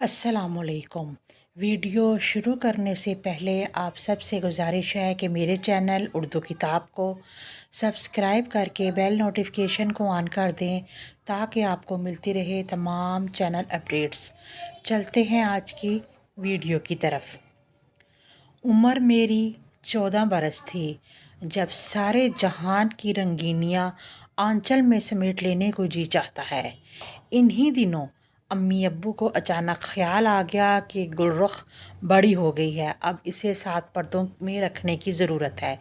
السلام علیکم۔ ویڈیو شروع کرنے سے پہلے آپ سب سے گزارش ہے کہ میرے چینل اردو کتاب کو سبسکرائب کر کے بیل نوٹیفیکیشن کو آن کر دیں تاکہ آپ کو ملتی رہے تمام چینل اپڈیٹس۔ چلتے ہیں آج کی ویڈیو کی طرف۔ عمر میری 14 برس تھی جب سارے جہان کی رنگینیاں آنچل میں سمیٹ لینے کو جی چاہتا ہے۔ انہی دنوں امی ابو کو اچانک خیال آ گیا کہ گل رخ بڑی ہو گئی ہے، اب اسے 7 پردوں میں رکھنے کی ضرورت ہے۔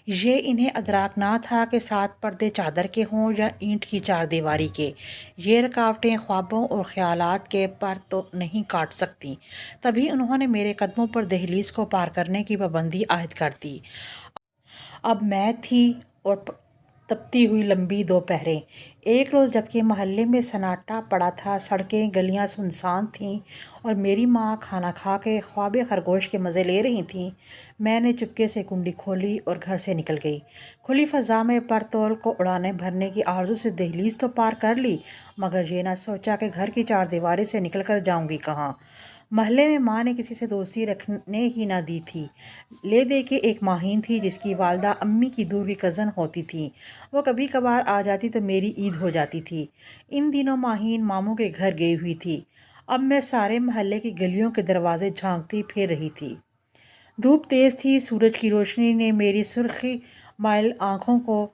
یہ انہیں ادراک نہ تھا کہ 7 پردے چادر کے ہوں یا اینٹ کی 4 دیواری کے۔ یہ رکاوٹیں خوابوں اور خیالات کے پر تو نہیں کاٹ سکتی۔ تبھی انہوں نے میرے قدموں پر دہلیز کو پار کرنے کی پابندی عائد کر دی۔ اب میں تھی اور تپتی ہوئی لمبی دوپہریں۔ ایک روز جبکہ محلے میں سناٹا پڑا تھا، سڑکیں گلیاں سنسان تھیں اور میری ماں کھانا کھا کے خواب خرگوش کے مزے لے رہی تھیں، میں نے چپکے سے کنڈی کھولی اور گھر سے نکل گئی۔ کھلی فضا میں پر تول کو اڑانے بھرنے کی آرزو سے دہلیز تو پار کر لی، مگر یہ نہ سوچا کہ گھر کی 4 دیواری سے نکل کر جاؤں گی کہاں۔ محلے میں ماں نے کسی سے دوستی رکھنے ہی نہ دی تھی۔ لے دے کے ایک ماہین تھی جس کی والدہ امی کی دور کی کزن ہوتی تھی، وہ کبھی کبھار آ جاتی تو میری عید ہو جاتی تھی۔ ان دنوں ماہین ماموں کے گھر گئی ہوئی تھی۔ اب میں سارے محلے کی گلیوں کے دروازے جھانکتی پھر رہی تھی۔ دھوپ تیز تھی، سورج کی روشنی نے میری سرخی مائل آنکھوں کو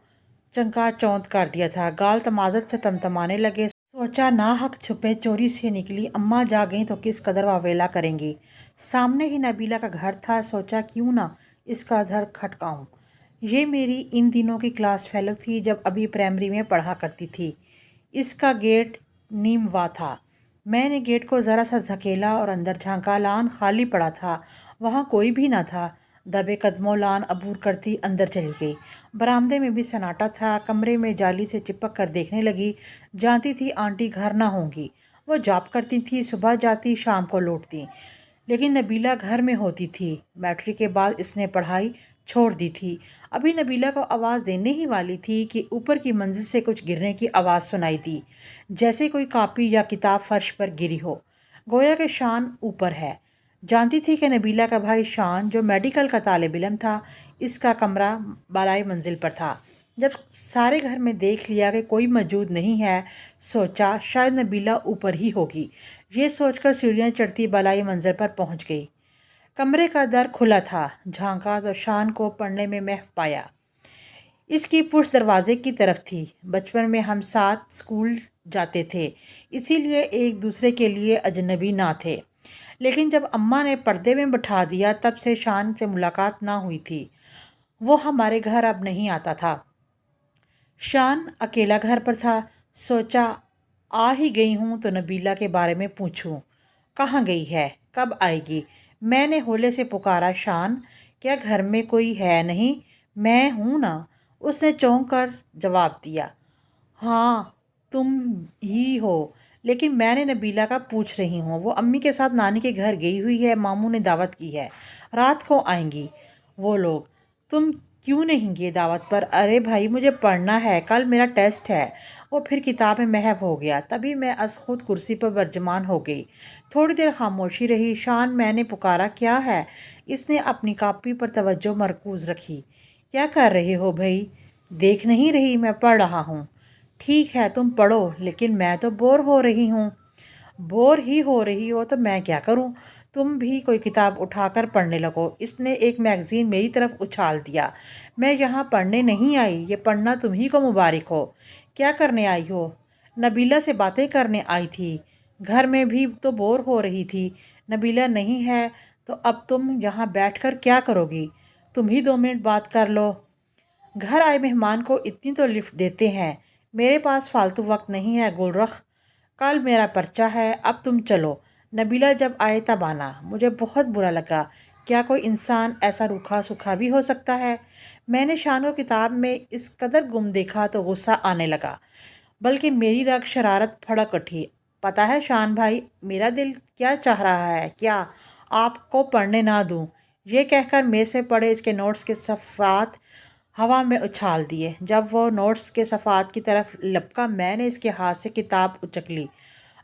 چنکا چوند کر دیا تھا، گال تمازت سے تمتمانے لگے۔ سوچا ناحق چھپے چوری سے نکلی، اماں جا گئیں تو کس قدر واویلا کریں گی۔ سامنے ہی نبیلہ کا گھر تھا، سوچا کیوں نہ اس کا در کھٹکاؤں۔ یہ میری ان دنوں کی کلاس فیلو تھی جب ابھی پرائمری میں پڑھا کرتی تھی۔ اس کا گیٹ نیم وا تھا۔ میں نے گیٹ کو ذرا سا دھکیلا اور اندر جھانکا، لان خالی پڑا تھا، وہاں کوئی بھی نہ تھا۔ دبے قدموں لان عبور کرتی اندر چلی گئی۔ برآمدے میں بھی سناٹا تھا، کمرے میں جالی سے چپک کر دیکھنے لگی، جانتی تھی آنٹی گھر نہ ہوں گی، وہ جاب کرتی تھی، صبح جاتی شام کو لوٹتی۔ لیکن نبیلہ گھر میں ہوتی تھی۔ میٹرک کے بعد اس نے پڑھائی چھوڑ دی تھی۔ ابھی نبیلہ کو آواز دینے ہی والی تھی کہ اوپر کی منزل سے کچھ گرنے کی آواز سنائی دی، جیسے کوئی کاپی یا کتاب فرش پر گری ہو، گویا کہ شان اوپر ہے۔ جانتی تھی کہ نبیلہ کا بھائی شان جو میڈیکل کا طالب علم تھا، اس کا کمرہ بالائے منزل پر تھا۔ جب سارے گھر میں دیکھ لیا کہ کوئی موجود نہیں ہے، سوچا شاید نبیلہ اوپر ہی ہوگی۔ یہ سوچ کر سیڑھیاں چڑھتی بالائے منزل پر پہنچ گئی۔ کمرے کا در کھلا تھا، جھانکا تو شان کو پڑھنے میں محو پایا۔ اس کی پشت دروازے کی طرف تھی۔ بچپن میں ہم ساتھ اسکول جاتے تھے، اسی لیے ایک دوسرے کے لیے اجنبی نہ تھے۔ لیکن جب اماں نے پردے میں بٹھا دیا تب سے شان سے ملاقات نہ ہوئی تھی۔ وہ ہمارے گھر اب نہیں آتا تھا۔ شان اکیلا گھر پر تھا۔ سوچا آ ہی گئی ہوں تو نبیلہ کے بارے میں پوچھوں، کہاں گئی ہے، کب آئے گی۔ میں نے ہولے سے پکارا، شان کیا گھر میں کوئی ہے نہیں؟ میں ہوں نا، اس نے چونک کر جواب دیا۔ ہاں تم ہی ہو، لیکن میں نے نبیلہ کا پوچھ رہی ہوں، وہ امی کے ساتھ نانی کے گھر گئی ہوئی ہے، ماموں نے دعوت کی ہے، رات کو آئیں گی وہ لوگ۔ تم کیوں نہیں گئے دعوت پر؟ ارے بھائی مجھے پڑھنا ہے، کل میرا ٹیسٹ ہے۔ وہ پھر کتاب میں محو ہو گیا۔ تبھی میں از خود کرسی پر برجمان ہو گئی۔ تھوڑی دیر خاموشی رہی۔ شان میں نے پکارا، کیا ہے؟ اس نے اپنی کاپی پر توجہ مرکوز رکھی۔ کیا کر رہے ہو بھائی؟ دیکھ نہیں رہی میں پڑھ رہا ہوں۔ ٹھیک ہے تم پڑھو، لیکن میں تو بور ہو رہی ہوں۔ بور ہی ہو رہی ہو تو میں کیا کروں؟ تم بھی کوئی کتاب اٹھا کر پڑھنے لگو۔ اس نے ایک میگزین میری طرف اچھال دیا۔ میں یہاں پڑھنے نہیں آئی، یہ پڑھنا تمہیں کو مبارک ہو۔ کیا کرنے آئی ہو؟ نبیلہ سے باتیں کرنے آئی تھی۔ گھر میں بھی تو بور ہو رہی تھی۔ نبیلہ نہیں ہے تو اب تم یہاں بیٹھ کر کیا کرو گی؟ تم ہی 2 منٹ بات کر لو۔ گھر آئے مہمان کو اتنی تو لفٹ دیتے ہیں۔ میرے پاس فالتو وقت نہیں ہے گل رخ، کل میرا پرچہ ہے، اب تم چلو۔ نبیلہ جب آئے تب آنا۔ مجھے بہت برا لگا، کیا کوئی انسان ایسا روکھا سوکھا بھی ہو سکتا ہے؟ میں نے شان کو کتاب میں اس قدر گم دیکھا تو غصہ آنے لگا، بلکہ میری رگ شرارت بھڑک اٹھی۔ پتہ ہے شان بھائی میرا دل کیا چاہ رہا ہے، کیا آپ کو پڑھنے نہ دوں؟ یہ کہہ کر میز سے پڑے اس کے نوٹس کے صفحات ہوا میں اچھال دیے۔ جب وہ نوٹس کے صفحات کی طرف لپکا میں نے اس کے ہاتھ سے کتاب اچک لی۔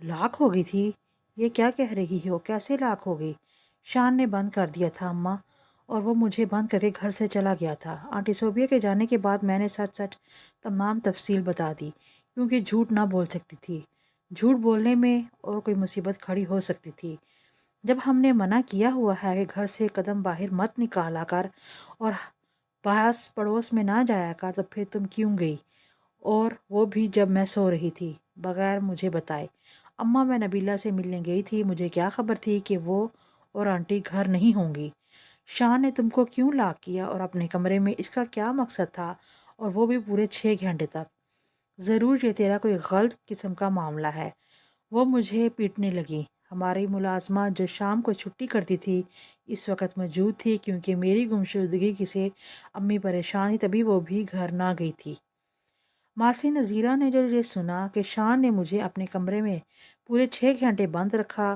لاک ہو گئی تھی؟ یہ کیا کہہ رہی ہو؟ کیسے لاک ہو گئی؟ شان نے بند کر دیا تھا اماں، اور وہ مجھے بند کر کے گھر سے چلا گیا تھا۔ آنٹی صوبیہ کے جانے کے بعد میں نے سچ سچ تمام تفصیل بتا دی، کیونکہ جھوٹ نہ بول سکتی تھی۔ جھوٹ بولنے میں اور کوئی مصیبت کھڑی ہو سکتی تھی۔ جب ہم نے منع کیا ہوا ہے کہ گھر سے قدم باہر مت نکالا کر اور پاس پڑوس میں نہ جایا کر، تو پھر تم کیوں گئی؟ اور وہ بھی جب میں سو رہی تھی، بغیر مجھے بتائے۔ اماں، میں نبیلہ سے ملنے گئی تھی، مجھے کیا خبر تھی کہ وہ اور آنٹی گھر نہیں ہوں گی؟ شان نے تم کو کیوں لاک کیا اور اپنے کمرے میں؟ اس کا کیا مقصد تھا؟ اور وہ بھی پورے 6 گھنٹے تک؟ ضرور یہ تیرا کوئی غلط قسم کا معاملہ ہے۔ وہ مجھے پیٹنے لگی۔ ہماری ملازمہ جو شام کو چھٹی کرتی تھی اس وقت موجود تھی، کیونکہ میری گمشدگی سے امی پریشان تھی، تبھی وہ بھی گھر نہ گئی تھی۔ ماسی نذیرہ نے جو یہ سنا کہ شان نے مجھے اپنے کمرے میں پورے 6 گھنٹے بند رکھا،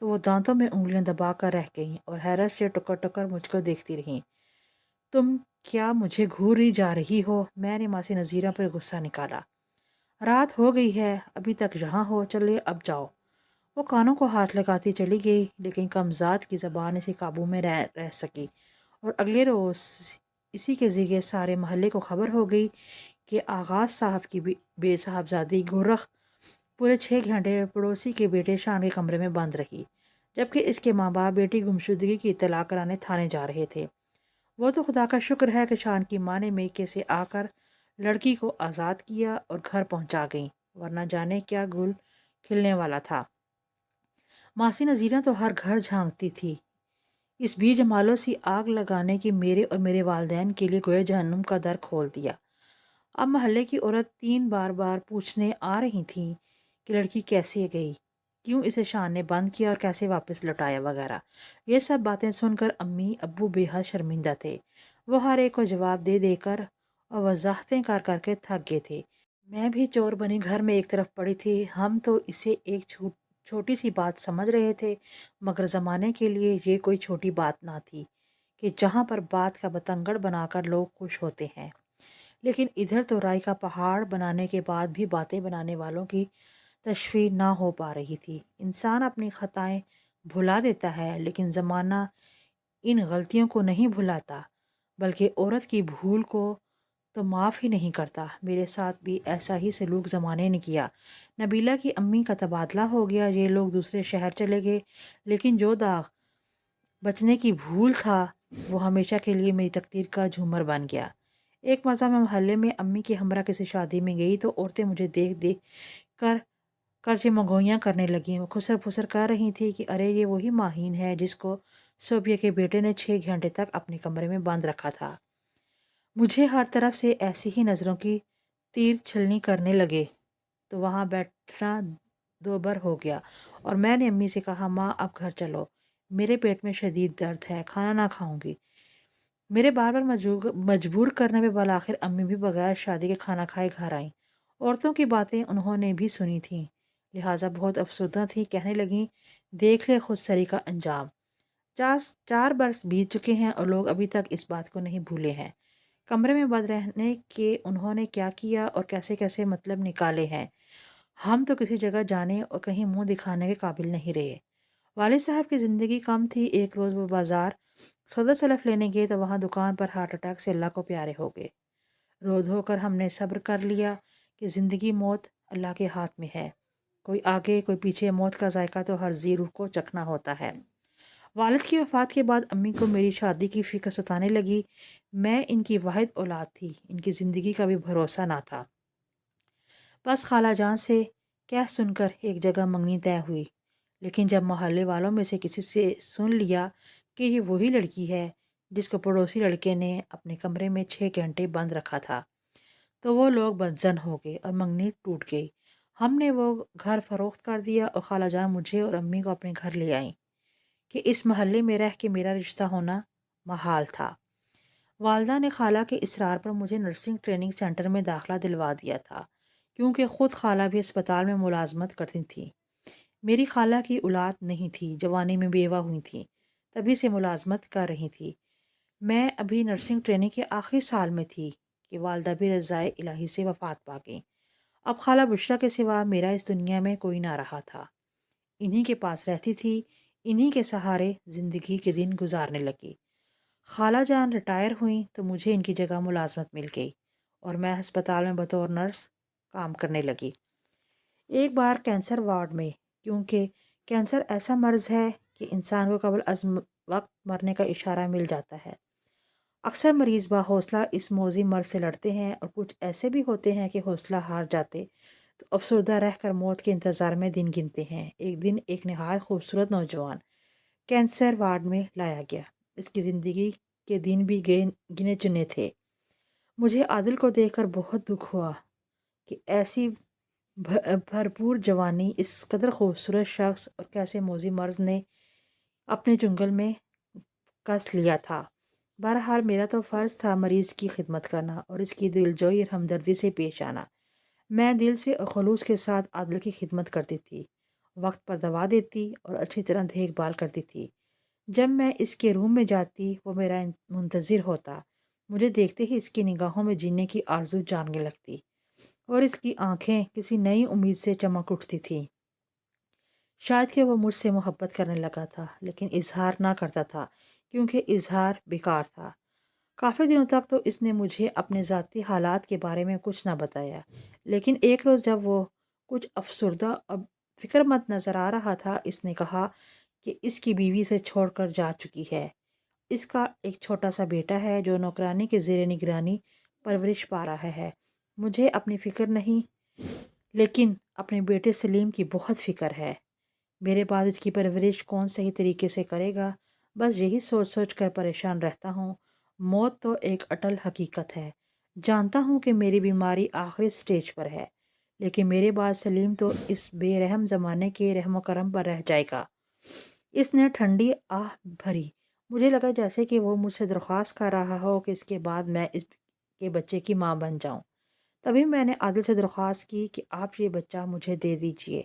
تو وہ دانتوں میں انگلیاں دبا کر رہ گئیں اور حیرت سے ٹکر ٹکر مجھ کو دیکھتی رہیں۔ تم کیا مجھے گھوری جا رہی ہو؟ میں نے ماسی نذیرہ پر غصہ نکالا۔ رات ہو گئی ہے، ابھی تک یہاں ہو، چلے اب جاؤ۔ وہ کانوں کو ہاتھ لگاتی چلی گئی، لیکن کم ذات کی زبان اسے قابو میں رہ سکی، اور اگلے روز اسی کے ذریعے سارے محلے کو خبر ہو گئی کہ آغاز صاحب کی بے صاحبزادی گورخ پورے 6 گھنٹے پڑوسی کے بیٹے شان کے کمرے میں بند رہی، جبکہ اس کے ماں باپ بیٹی گمشدگی کی اطلاع کرانے تھانے جا رہے تھے۔ وہ تو خدا کا شکر ہے کہ شان کی ماں نے میکے سے آ کر لڑکی کو آزاد کیا اور گھر پہنچا گئیں، ورنہ جانے کیا گل کھلنے والا تھا۔ ماسی نذیرہ تو ہر گھر جھانکتی تھی، اس بیج مالوں سی آگ لگانے کی میرے اور میرے والدین کے لیے گویا جہنم کا در کھول دیا۔ اب محلے کی عورت 3 بار پوچھنے آ رہی تھیں کہ لڑکی کیسے گئی، کیوں اسے شان نے بند کیا اور کیسے واپس لوٹایا وغیرہ۔ یہ سب باتیں سن کر امی ابو بے حد شرمندہ تھے۔ وہ ہر ایک کو جواب دے کر اور وضاحتیں کر کے تھک گئے تھے۔ میں بھی چور بنی گھر میں ایک طرف پڑی تھی۔ ہم تو اسے ایک چھوٹی سی بات سمجھ رہے تھے، مگر زمانے کے لیے یہ کوئی چھوٹی بات نہ تھی کہ جہاں پر بات کا بتنگڑ بنا کر لوگ خوش ہوتے ہیں۔ لیکن ادھر تو رائی کا پہاڑ بنانے کے بعد بھی باتیں بنانے والوں کی تشفی نہ ہو پا رہی تھی۔ انسان اپنی خطائیں بھلا دیتا ہے، لیکن زمانہ ان غلطیوں کو نہیں بھلاتا، بلکہ عورت کی بھول کو تو معاف ہی نہیں کرتا۔ میرے ساتھ بھی ایسا ہی سلوک زمانے نے کیا۔ نبیلہ کی امی کا تبادلہ ہو گیا، یہ لوگ دوسرے شہر چلے گئے، لیکن جو داغ بچنے کی بھول تھا وہ ہمیشہ کے لیے میری تقدیر کا جھومر بن گیا۔ ایک مرتبہ میں محلے میں امی کے ہمراہ کسی شادی میں گئی تو عورتیں مجھے دیکھ کر کرچے منگوئیاں کرنے لگیں۔ وہ خسر پھسر کر رہی تھی کہ ارے یہ وہی ماہین ہے جس کو صوبیہ کے بیٹے نے 6 گھنٹے تک اپنے کمرے میں بند رکھا تھا۔ مجھے ہر طرف سے ایسی ہی نظروں کی تیر چھلنی کرنے لگے تو وہاں بیٹھنا دوبر ہو گیا، اور میں نے امی سے کہا ماں اب گھر چلو، میرے پیٹ میں شدید درد ہے، کھانا نہ کھاؤں گی۔ میرے بار مجبور کرنے پہ بالآخر امی بھی بغیر شادی کے کھانا کھائے گھر آئیں۔ عورتوں کی باتیں انہوں نے بھی سنی تھیں، لہٰذا بہت افسردہ تھی۔ کہنے لگیں دیکھ لے خود سری کا انجام۔ 4 برس بیت چکے ہیں اور لوگ ابھی تک اس بات کو نہیں بھولے ہیں۔ کمرے میں بند رہنے کے انہوں نے کیا کیا اور کیسے کیسے مطلب نکالے ہیں، ہم تو کسی جگہ جانے اور کہیں منہ دکھانے کے قابل نہیں رہے۔ والد صاحب کی زندگی کم تھی۔ ایک روز وہ بازار سودا سلف لینے گئے تو وہاں دکان پر ہارٹ اٹیک سے اللہ کو پیارے ہو گئے۔ رو دھو کر ہم نے صبر کر لیا کہ زندگی موت اللہ کے ہاتھ میں ہے، کوئی آگے کوئی پیچھے، موت کا ذائقہ تو ہر ذی روح کو چکھنا ہوتا ہے۔ والد کی وفات کے بعد امی کو میری شادی کی فکر ستانے لگی۔ میں ان کی واحد اولاد تھی، ان کی زندگی کا بھی بھروسہ نہ تھا۔ بس خالہ جان سے کہہ سن کر ایک جگہ منگنی طے ہوئی، لیکن جب محلے والوں میں سے کسی سے سن لیا کہ یہ وہی لڑکی ہے جس کو پڑوسی لڑکے نے اپنے کمرے میں 6 گھنٹے بند رکھا تھا، تو وہ لوگ بدظن ہو گئے اور منگنی ٹوٹ گئی۔ ہم نے وہ گھر فروخت کر دیا اور خالہ جان مجھے اور امی کو اپنے گھر لے آئیں کہ اس محلے میں رہ کے میرا رشتہ ہونا محال تھا۔ والدہ نے خالہ کے اصرار پر مجھے نرسنگ ٹریننگ سینٹر میں داخلہ دلوا دیا تھا، کیونکہ خود خالہ بھی اسپتال میں ملازمت کرتی تھیں۔ میری خالہ کی اولاد نہیں تھی، جوانی میں بیوہ ہوئی تھیں، تبھی سے ملازمت کر رہی تھی۔ میں ابھی نرسنگ ٹریننگ کے آخری سال میں تھی کہ والدہ بھی رضائے الہی سے وفات پا گئیں۔ اب خالہ بشریٰ کے سوا میرا اس دنیا میں کوئی نہ رہا تھا۔ انہی کے پاس رہتی تھی، انہی کے سہارے زندگی کے دن گزارنے لگی۔ خالہ جان ریٹائر ہوئیں تو مجھے ان کی جگہ ملازمت مل گئی اور میں ہسپتال میں بطور نرس کام کرنے لگی۔ ایک بار کینسر وارڈ میں، کیونکہ کینسر ایسا مرض ہے کہ انسان کو قبل از وقت مرنے کا اشارہ مل جاتا ہے۔ اکثر مریض با حوصلہ اس موذی مرض سے لڑتے ہیں اور کچھ ایسے بھی ہوتے ہیں کہ حوصلہ ہار جاتے تو افسردہ رہ کر موت کے انتظار میں دن گنتے ہیں۔ ایک دن ایک نہایت خوبصورت نوجوان کینسر وارڈ میں لایا گیا۔ اس کی زندگی کے دن بھی گنے چنے تھے۔ مجھے عادل کو دیکھ کر بہت دکھ ہوا کہ ایسی بھرپور جوانی، اس قدر خوبصورت شخص اور کیسے موذی مرض نے اپنے چنگل میں کس لیا تھا۔ بہرحال میرا تو فرض تھا مریض کی خدمت کرنا اور اس کی دلجوئی اور ہمدردی سے پیش آنا۔ میں دل سے اور خلوص کے ساتھ عادل کی خدمت کرتی تھی، وقت پر دوا دیتی اور اچھی طرح دیکھ بھال کرتی تھی۔ جب میں اس کے روم میں جاتی وہ میرا منتظر ہوتا۔ مجھے دیکھتے ہی اس کی نگاہوں میں جینے کی آرزو جاگنے لگتی اور اس کی آنکھیں کسی نئی امید سے چمک اٹھتی تھیں۔ شاید کہ وہ مجھ سے محبت کرنے لگا تھا، لیکن اظہار نہ کرتا تھا کیونکہ اظہار بیکار تھا۔ کافی دنوں تک تو اس نے مجھے اپنے ذاتی حالات کے بارے میں کچھ نہ بتایا، لیکن ایک روز جب وہ کچھ افسردہ اور فکر مند نظر آ رہا تھا، اس نے کہا کہ اس کی بیوی سے چھوڑ کر جا چکی ہے۔ اس کا ایک چھوٹا سا بیٹا ہے جو نوکرانی کے زیر نگرانی پرورش پا رہا ہے۔ مجھے اپنی فکر نہیں، لیکن اپنے بیٹے سلیم کی بہت فکر ہے۔ میرے بعد اس کی پرورش کون صحیح طریقے سے کرے گا، بس یہی سوچ سوچ کر پریشان رہتا ہوں۔ موت تو ایک اٹل حقیقت ہے۔ جانتا ہوں کہ میری بیماری آخری سٹیج پر ہے، لیکن میرے بعد سلیم تو اس بے رحم زمانے کے رحم و کرم پر رہ جائے گا۔ اس نے ٹھنڈی آہ بھری۔ مجھے لگا جیسے کہ وہ مجھ سے درخواست کر رہا ہو کہ اس کے بعد میں اس کے بچے کی ماں بن جاؤں۔ تبھی میں نے عادل سے درخواست کی کہ آپ یہ بچہ مجھے دے دیجئے،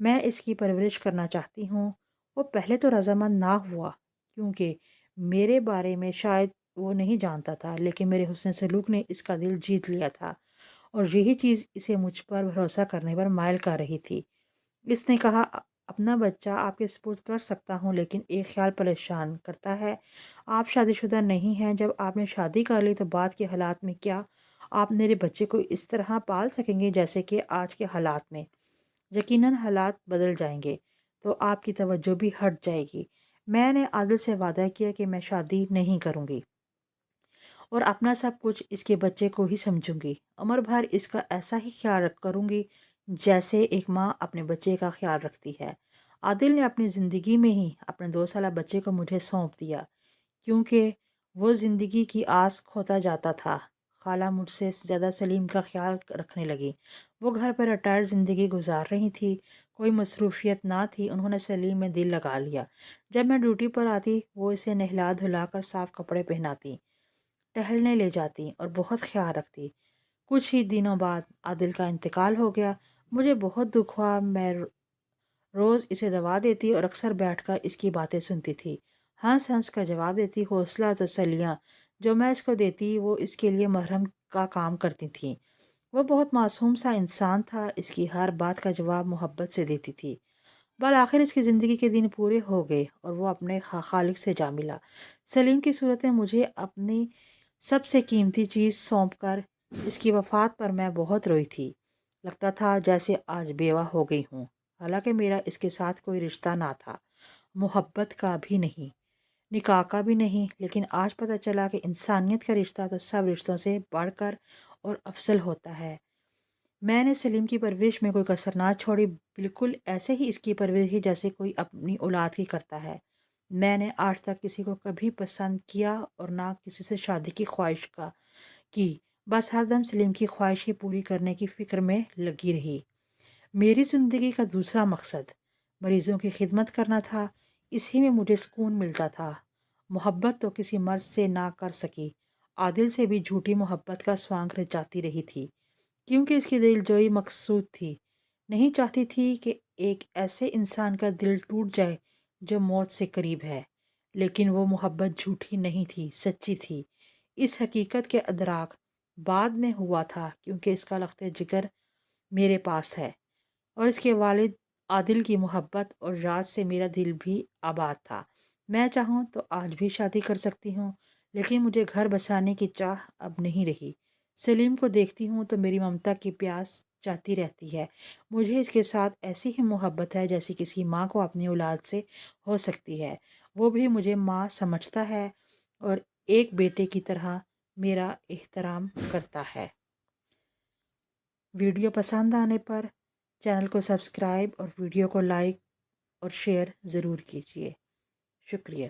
میں اس کی پرورش کرنا چاہتی ہوں۔ وہ پہلے تو رضامند نہ ہوا، کیونکہ میرے بارے میں شاید وہ نہیں جانتا تھا، لیکن میرے حسن سلوک نے اس کا دل جیت لیا تھا اور یہی چیز اسے مجھ پر بھروسہ کرنے پر مائل کر رہی تھی۔ اس نے کہا، اپنا بچہ آپ کے سپرد کر سکتا ہوں، لیکن ایک خیال پریشان کرتا ہے۔ آپ شادی شدہ نہیں ہیں۔ جب آپ نے شادی کر لی تو بعد کے حالات میں کیا آپ میرے بچے کو اس طرح پال سکیں گے جیسے کہ آج کے حالات میں؟ یقیناً حالات بدل جائیں گے تو آپ کی توجہ بھی ہٹ جائے گی۔ میں نے عادل سے وعدہ کیا کہ میں شادی نہیں کروں گی اور اپنا سب کچھ اس کے بچے کو ہی سمجھوں گی۔ عمر بھر اس کا ایسا ہی خیال کروں گی جیسے ایک ماں اپنے بچے کا خیال رکھتی ہے۔ عادل نے اپنی زندگی میں ہی اپنے 2 سالہ بچے کو مجھے سونپ دیا، کیونکہ وہ زندگی کی آس کھوتا جاتا تھا۔ خالہ مجھ سے زیادہ سلیم کا خیال رکھنے لگی۔ وہ گھر پر ریٹائرڈ زندگی گزار رہی تھی، کوئی مصروفیت نہ تھی۔ انہوں نے سلیم میں دل لگا لیا۔ جب میں ڈیوٹی پر آتی وہ اسے نہلا دھلا کر صاف کپڑے پہناتی، ٹہلنے لے جاتی اور بہت خیال رکھتی۔ کچھ ہی دنوں بعد عادل کا انتقال ہو گیا۔ مجھے بہت دکھ ہوا۔ میں روز اسے دوا دیتی اور اکثر بیٹھ کر اس کی باتیں سنتی تھی، ہنس ہنس کر جواب دیتی۔ حوصلہ تسلیاں جو میں اس کو دیتی وہ اس کے لیے مرہم کا کام کرتی تھیں۔ وہ بہت معصوم سا انسان تھا، اس کی ہر بات کا جواب محبت سے دیتی تھی۔ بالآخر اس کی زندگی کے دن پورے ہو گئے اور وہ اپنے خالق سے جا ملا۔ سلیم کی صورت میں مجھے اپنی سب سے قیمتی چیز سونپ کر اس کی وفات پر میں بہت روئی تھی۔ لگتا تھا جیسے آج بیوہ ہو گئی ہوں، حالانکہ میرا اس کے ساتھ کوئی رشتہ نہ تھا، محبت کا بھی نہیں، نکاح کا بھی نہیں، لیکن آج پتہ چلا کہ انسانیت کا رشتہ تو سب رشتوں سے بڑھ کر اور افضل ہوتا ہے۔ میں نے سلیم کی پرورش میں کوئی کسر نہ چھوڑی، بالکل ایسے ہی اس کی پرورش کی جیسے کوئی اپنی اولاد کی کرتا ہے۔ میں نے آج تک کسی کو کبھی پسند کیا اور نہ کسی سے شادی کی خواہش کی، بس ہر دم سلیم کی خواہش ہی پوری کرنے کی فکر میں لگی رہی۔ میری زندگی کا دوسرا مقصد مریضوں کی خدمت کرنا تھا، اسی میں مجھے سکون ملتا تھا۔ محبت تو کسی مرض سے نہ کر سکی، عادل سے بھی جھوٹی محبت کا سوانگ رچاتی رہی تھی، کیونکہ اس کی دلجوئی مقصود تھی۔ نہیں چاہتی تھی کہ ایک ایسے انسان کا دل ٹوٹ جائے جو موت سے قریب ہے، لیکن وہ محبت جھوٹی نہیں تھی، سچی تھی۔ اس حقیقت کے ادراک بعد میں ہوا تھا، کیونکہ اس کا لخت جگر میرے پاس ہے، اور اس کے والد عادل کی محبت اور یاد سے میرا دل بھی آباد تھا۔ میں چاہوں تو آج بھی شادی کر سکتی ہوں، لیکن مجھے گھر بسانے کی چاہ اب نہیں رہی۔ سلیم کو دیکھتی ہوں تو میری ممتا کی پیاس چاہتی رہتی ہے۔ مجھے اس کے ساتھ ایسی ہی محبت ہے جیسی کسی ماں کو اپنی اولاد سے ہو سکتی ہے۔ وہ بھی مجھے ماں سمجھتا ہے اور ایک بیٹے کی طرح میرا احترام کرتا ہے۔ ویڈیو پسند آنے پر چینل کو سبسکرائب اور ویڈیو کو لائک اور شیئر ضرور کیجیے۔ شکریہ۔